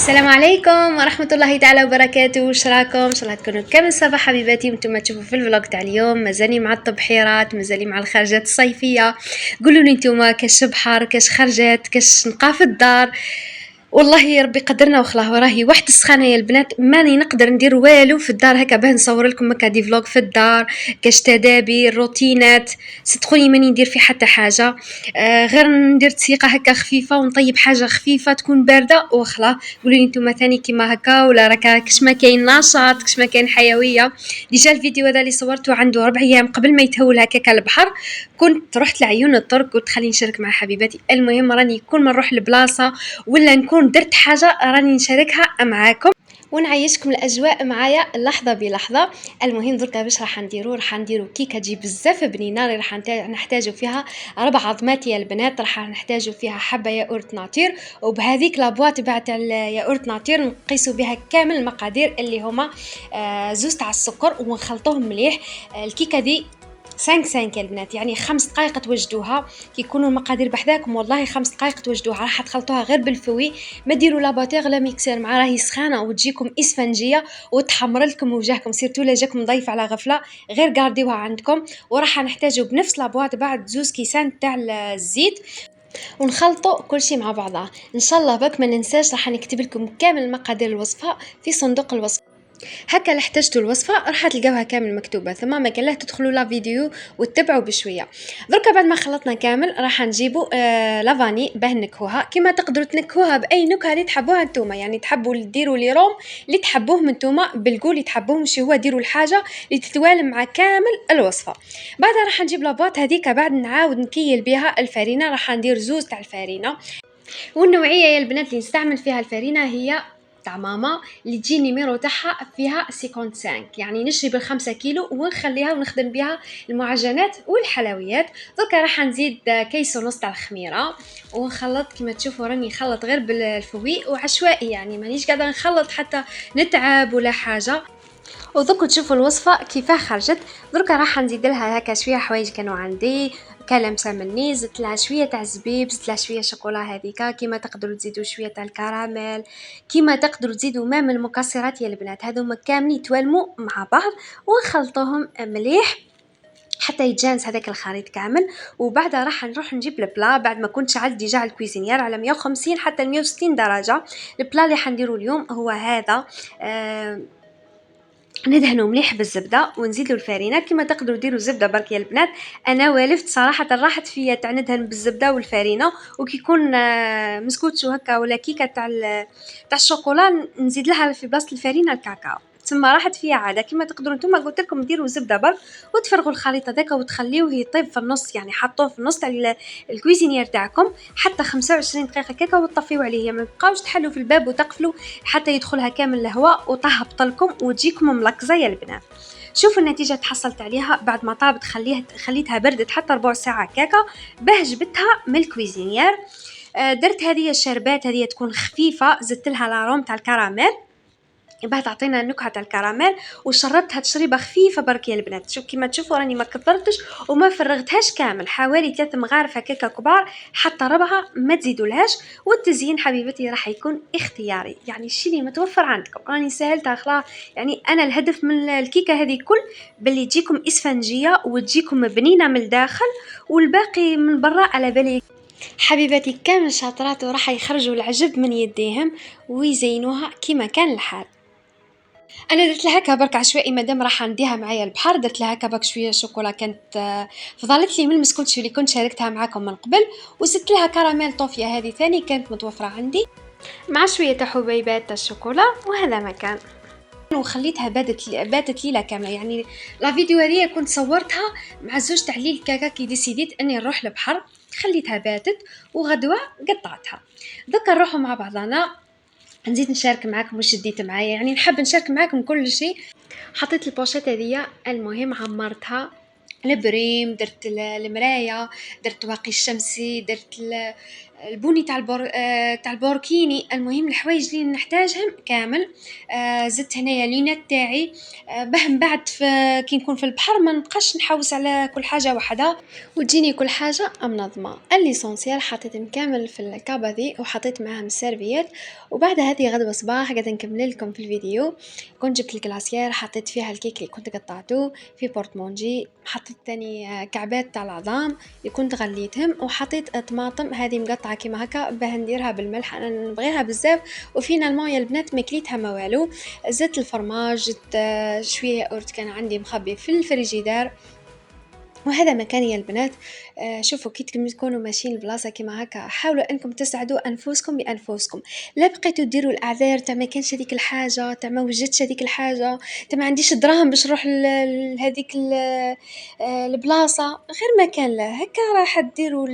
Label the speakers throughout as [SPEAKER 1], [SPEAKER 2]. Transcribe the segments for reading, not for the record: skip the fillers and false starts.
[SPEAKER 1] السلام عليكم ورحمة الله تعالى وبركاته. وش راكم؟ ان شاء الله تكونوا كامل صباح حبيباتي وانتم تشوفوا في الفلوج تاع اليوم. مازالي مع التبحيرات، مازالي مع الخرجات الصيفية. قولوا لي انتم كاش بحر، كاش خرجات، كاش نقى في الدار. والله يا ربي قدرنا وخلاه، وراهي واحد السخانه يا البنات، ماني نقدر ندير والو في الدار هكا باه نصور لكم هكا دي فلوق في الدار، كاش تدابير روتينات. صدقوني ماني ندير في حتى حاجه، غير ندير تسيقه هكا خفيفه ونطيب حاجه خفيفه تكون بارده وخلا. قولوا لي انتم ثاني كيما هكا ولا راكا كاش ما كاين نشاط، كاش ما كاين حيويه. ديجا الفيديو هذا اللي صورته عنده 4 ايام قبل ما يتهول هكاك البحر، كنت رحت لعيون الترك، قلت خليني نشارك مع حبيباتي. المهم راني كل ما نروح لبلاصه ولا نكون درت حاجه راني نشاركها معاكم ونعيشكم الاجواء معايا لحظه بلحظه. المهم دركا باش راح نديرو كيكه تجي بزاف بنينه، اللي راح نحتاجوا فيها 4 عظمات يا البنات، راح نحتاجوا فيها حبه ياغورت ناتير، وبهذيك لابواط تاع الياغورت ناتير نقيسوا بها كامل المقادير اللي هما زوز تاع السكر ونخلطوهم مليح. الكيكه دي 5 يا البنات، يعني 5 دقائق توجدوها. كي يكونوا المقادير بحذاكم والله 5 دقائق توجدوها، راح تخلطوها غير بالفوي، ما ديروا لاباطيغ لا ميكسير مع راهي سخانه وتجيكم اسفنجيه وتحمر لكم وجهكم، سيرتو لا جاكم ضيف على غفله غير قارديوها عندكم. وراح نحتاجوا بنفس لابواط بعد 2 كيسان تاع الزيت، ونخلطوا كل شيء مع بعضها ان شاء الله. بك ما ننساش راح نكتب لكم كامل مقادير الوصفه في صندوق الوصف. هكا لاحتجتوا الوصفه راح تلقاوها كامل مكتوبه ثم، ما كان له تدخلوا لا فيديو وتتبعوا بشويه. دركا بعد ما خلطنا كامل راح نجيبوا لافاني باه نكهوها. كما تقدروا تنكهوها باي نكهه اللي تحبوها نتوما، يعني تحبوا ديروا لي روم اللي تحبوه من نتوما بالقول اللي تحبوه، ماشي هو ديروا الحاجه اللي تتوالم مع كامل الوصفه. بعدها راح نجيب لاباط هذيك، بعد نعاود نكيل بها الفرينه، راح ندير زوز تاع الفرينه. والنوعيه يا البنات اللي نستعمل فيها الفرينه هي تاع ماما، اللي تجي النيميرو تاعها فيها 55، يعني نشري بالخمسة كيلو ونخليها ونخدم بها المعجنات والحلويات. دركا راح نزيد كيس ونص تاع الخميره ونخلط. كما تشوفوا راني نخلط غير بالفوي وعشوائي، يعني مانيش قاعده نخلط حتى نتعب ولا حاجه. ودوك تشوفوا الوصفه كيفاه خرجت. دركا راح نزيد لها هكا شويه حوايج كانوا عندي، كلمسه مني، زدت لها شويه تاع الزبيب، زدت لها شويه شوكولا هذيك. كيما تقدروا تزيدوا شويه تاع الكراميل، كيما تقدروا تزيدوا مام المكسرات يا البنات، هذوما كاملين يتوالموا مع بعض ونخلطوهم مليح حتى يتجانس هذاك الخليط كامل. وبعدها راح نروح نجيب البلا، بعد ما كنت شعلت ديجا الكويزينير على 150 حتى 160 درجه. البلا اللي حنديرو اليوم هو هذا، ندهنه مليح بالزبده ونزيدوا الفرينه. كما تقدروا ديروا زبده برك يا البنات، انا والفت صراحه راحت فيا تاع ندهن بالزبده والفرينه. وكي يكون مسكوتشو هكا ولا كيكه تاع الشوكولا نزيد لها في بلاصه الفرينه الكاكاو، تسمى راحت فيها عاده. كما تقدروا نتوما قلت لكم ديروا زبده برك وتفرغوا الخليط هذاك وتخليوه يطيب في النص، يعني حطوه في النص تاع الكويزينير تاعكم حتى 25 دقيقه كيكه وتطفيوا عليه، ما تبقاوش تحلوا في الباب وتقفلوا حتى يدخلها كامل الهواء وتهبط لكم وتجيكم ملكزه يا البنات. شوفوا النتيجه تحصلت عليها بعد ما طابت، خليتها بردت حتى ربع ساعه كيكه باه جبتها من الكويزينير. درت هذه الشربات هذه تكون خفيفه، زدت لها لاروم تاع الكراميل باه تعطينا النكهه تاع الكراميل، وشربتها تشريبه خفيفه برك يا البنات. شوف كيما تشوفوا راني ما كثرتش وما فرغتهاش كامل، حوالي 3 مغارف هكاكا كبار حتى ربعه ما تزيدولهاش. والتزيين حبيبتي راح يكون اختياري، يعني الشيء اللي متوفر عندكم راني سهلتها خلاص. يعني انا الهدف من الكيكه هذه كل باللي تجيكم اسفنجيه وتجيكم بنينه من الداخل والباقي من برا على بالي. حبيباتي كامل شاطرات وراح يخرجوا العجب من يديهم ويزينوها كما كان الحال. انا درت لها هكا برك عشوائي مادام راح نديها معايا البحر، درت لها هكا برك شويه شوكولا كانت فضلت لي من المسكوتشي اللي كنت شاركتها معاكم من قبل، وزدت لها كراميل طوفيا هذه ثاني كانت متوفره عندي مع شويه تاع حبيبات تاع الشوكولا. وهذا ما كان، وخليتها باتت ليله كامله. يعني لا فيديو هذه كنت صورتها مع زوج تاع ليل كاكا كي ديسيديت اني نروح البحر، خليتها باتت وغدوه قطعتها. ذكر نروحوا مع بعضنا، نزيد نشارك معاكم وش ديت معايا، يعني نحب نشارك معاكم كل شيء. حطيت البوشيت هذيا، المهم عمرتها البريم، درت المرايه، درت واقي الشمسي، درت البني تاع البوركيني. المهم الحوايج اللي نحتاجهم كامل. زدت هنايا لينات تاعي، باه من بعد كي نكون في البحر ما نبقاش نحوس على كل حاجه وحده وتجيني كل حاجه منظمه. الليسونسيال حطيتهم كامل في الكابه ذي وحطيت معاهم السيرفيات. وبعد هذه غدوه صباح قاعده نكمل لكم في الفيديو. كنت جبت الكلاسيير، حطيت فيها الكيك اللي كنت قطعته في بورتمونجي، حطيت تاني كعبات تاع العظام اللي كنت غليتهم، وحطيت طماطم هذه مقطعه كيما هكا باه نديرها بالملح، انا نبغيها بزاف. وفينالمون يا البنات ما كليتها ما والو. زدت الفرماج، زدت شويه ياغورت كان عندي مخبي في الفريجيدار. وهذا مكان يا البنات. شوفوا كي تكونوا ماشيين البلاصه كيما هكا حاولوا انكم تسعدوا انفسكم بانفسكم. لا بقيتوا ديروا الاعذار تاع ما كانش هذيك الحاجه، تاع ما وجدتش هذيك الحاجه، تاع ما عنديش دراهم باش نروح لهذيك البلاصه. غير مكان لا هكا راح ديروا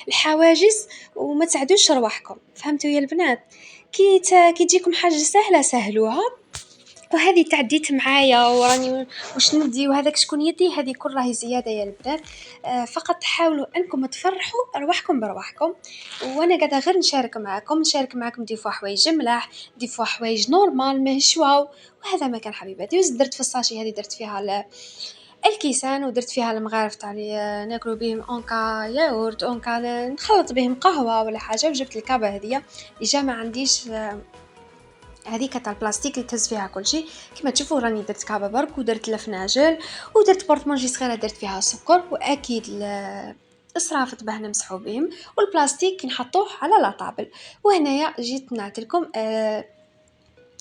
[SPEAKER 1] الحواجز وما تسعدوش رواحكم. فهمتوا يا البنات؟ كي تجيكم حاجه سهله سهلوها. وهذه تعديت معايا وراني واش ندي وهذاك شكون يدي، هذه كل راهي زياده يا البنات. فقط حاولوا انكم تفرحوا ارواحكم برواحكم. وانا قاعده غير نشارك معكم دي فوا حوايج ملاح، دي فوا حوايج نورمال ماهيش واو. وهذا ما كان حبيباتي. درت في الساشي هذه درت فيها الكيسان، ودرت فيها المغارف تاع ناكلوا بهم اونكا ياغورت، اونكا نخلط بهم قهوه ولا حاجه. وجبت الكابه هذه اللي جا ما عنديش هذيك تاع البلاستيك اللي تهز فيها كل شيء. كما تشوفوا راني درت كعبه برك ودرت الفناجل ودرت بورتمونجي صغيره درت فيها سكر، واكيد اسرافت باه نمسحوا بهم، والبلاستيك نحطوه على لا طابل. وهنايا جيت نعطيكم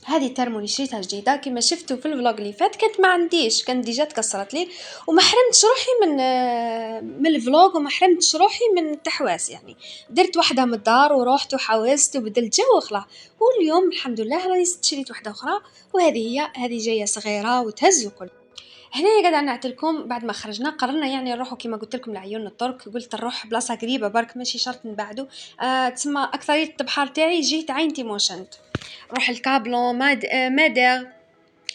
[SPEAKER 1] هذه الترموني شريتها جديده كما شفتوا في الفلوق اللي فات. كانت ما عنديش، كانت ديجا تكسرت لي وما حرمتش روحي من الفلوق وما حرمتش روحي من التحواس. يعني درت واحده من الدار ورحت وحوست وبدلت جو وخلا. واليوم الحمد لله راني شريت واحده اخرى، وهذه هذه جايه صغيره وتهز وكل. هنا قاعده نعطيكم بعد ما خرجنا قررنا يعني نروحوا كما قلت لكم لعيون الترك. قلت نروح بلاصه قريبه برك ماشي شرط نبعدوا. تسمى اكثريه البحر تاعي جيت عين تيموشنت، نروح الكابلون مادر.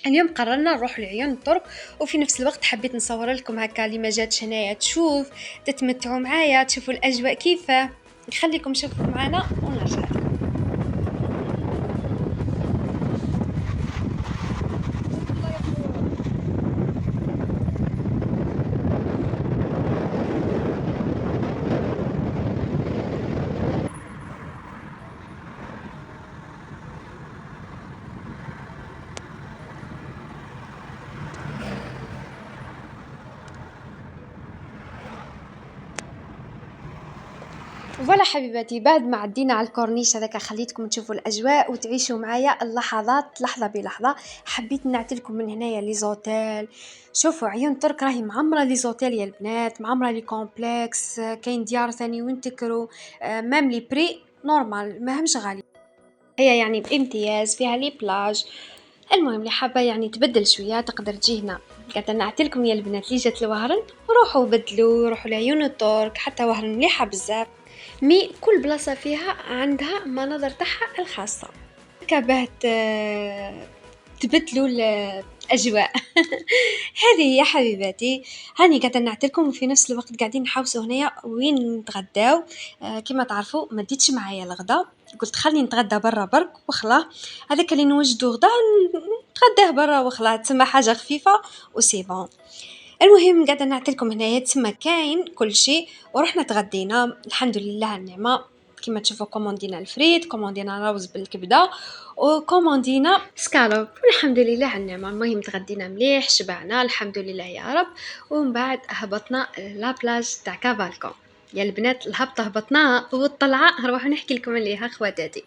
[SPEAKER 1] اليوم قررنا نروح لعيون الترك، وفي نفس الوقت حبيت نصور لكم هكا اللي ما جاتش هنايا تشوف، تتمتعوا معايا، تشوفوا الاجواء كيفاه. نخليكم شوفوا معنا ونرجع. ولا حبيباتي بعد ما عدينا على الكورنيش هذاك خليتكم تشوفوا الاجواء وتعيشوا معايا اللحظات لحظه بلحظه. حبيت نعطيكم من هنايا لي زوتيل. شوفوا عيون ترك راهي معمره لي زوتيل يا البنات، معمره لي كومبلكس، كاين ديار ثاني وين تكرو. مام لي بري نورمال ماهمش غالي، هي يعني بامتياز، فيها لي بلاج. المهم اللي حابه يعني تبدل شويه تقدر تجي هنا. قاعده نعطيلكم يا البنات اللي جات لوهران روحوا بدلوا، روحوا لعيون الترك، حتى وهران مليحه بزاف. مي كل بلاصه فيها عندها مناظر تاعها الخاصه. كبهت تبدلوا الاجواء. هذه هي حبيباتي. هاني قاعده نعطيلكم وفي نفس الوقت قاعدين نحوسوا هنايا وين نتغداو. كما تعرفوا ما ديتش معايا الغداء، قلت خليني نتغدى برا برك وخلا. هذاك اللي نوجدو غدا نتغداه برا وخلا، تسمى حاجه خفيفه وسي بون. المهم قاعده نعطيلكم هنايا تسمى كاين كل شيء. ورحنا تغدينا الحمد لله النعمه. كما تشوفوا كوموندينا الفريت، كوموندينا روز بالكبده، وكوموندينا سكالوب، والحمد لله على النعمه. المهم تغدينا مليح شبعنا الحمد لله يا رب. ومن بعد هبطنا لا بلاج تاع كافالكو يا البنات. الهبطه هبطناها والطلعه نروح نحكي لكم عليها خواتاتي.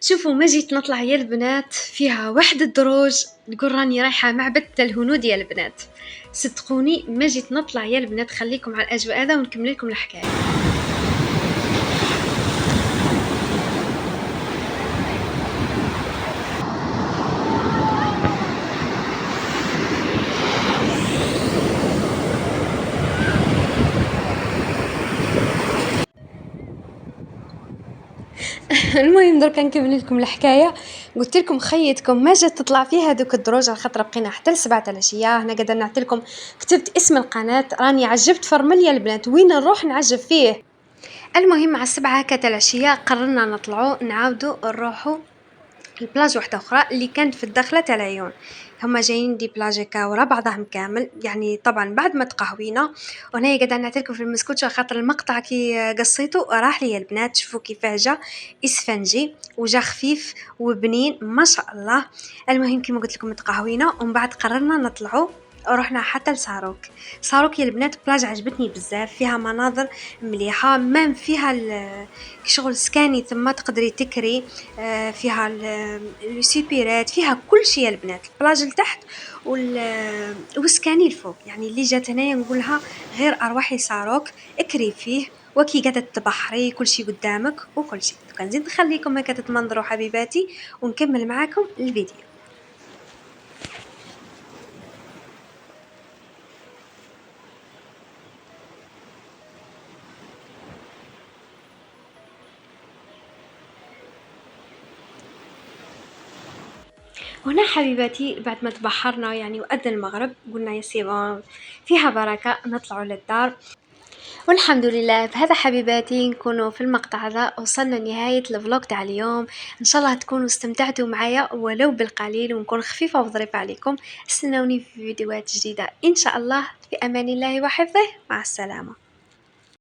[SPEAKER 1] شوفوا ما جيت نطلع يا البنات فيها واحد الدروج نقول راني رايحه معبد الهنود يا البنات. صدقوني ما جيت نطلع يا البنات. خليكم على الاجواء هذا ونكمل لكم الحكايه. المهم درك نكمل لكم الحكايه. قلت لكم خيتكم ما جات تطلع فيها دوك الدروج على خاطر بقينا حتى ل7 العشيه. هنا قاعده نعطي لكم كتبت اسم القناه، راني عجبت فرمل يا البنات وين نروح نعجب فيه. المهم مع 7 هكا تاع العشية قررنا نطلعوا نعاودوا نروحوا البلاج واحدة أخرى اللي كانت في الدخلة تاع العيون. هما جايين دي بلاج هكا ورا بعضهم كامل، يعني طبعا بعد ما تقهوينا. وهنايا قاعدة نعطيلكم في المسكوتشة خاطر المقطع كي قصيته راح لي البنات، شوفوا كيفاه جا اسفنجي وجا خفيف وبنين ما شاء الله. المهم كيما قلت لكم تقهوينا ومن بعد قررنا نطلعوا ورحنا حتى لساروك. ساروك يا البنات بلاج عجبتني بزاف، فيها مناظر مليحة، مام فيها شغل سكاني ثم تقدري تكري. فيها السيبيرات، فيها كل شيء يا البنات، البلاج لتحت وسكاني الفوق. يعني اللي جات هنايا نقولها غير أرواحي ساروك اكري فيه وكي قاعدة تبحري كل شيء قدامك وكل شيء. كان نزيد نخليكم هكا تتمنظروا حبيباتي ونكمل معاكم الفيديو. هنا حبيباتي بعد ما تبحرنا يعني وأذن المغرب قلنا يا سيبون فيها بركة نطلعوا للدار. والحمد لله بهذا حبيباتي نكونوا في المقطع هذا وصلنا لنهاية الفلوق تاع اليوم. ان شاء الله تكونوا استمتعتوا معايا ولو بالقليل ونكون خفيفة وظريفة عليكم. استنوني في فيديوهات جديدة ان شاء الله، في امان الله وحفظه، مع السلامة.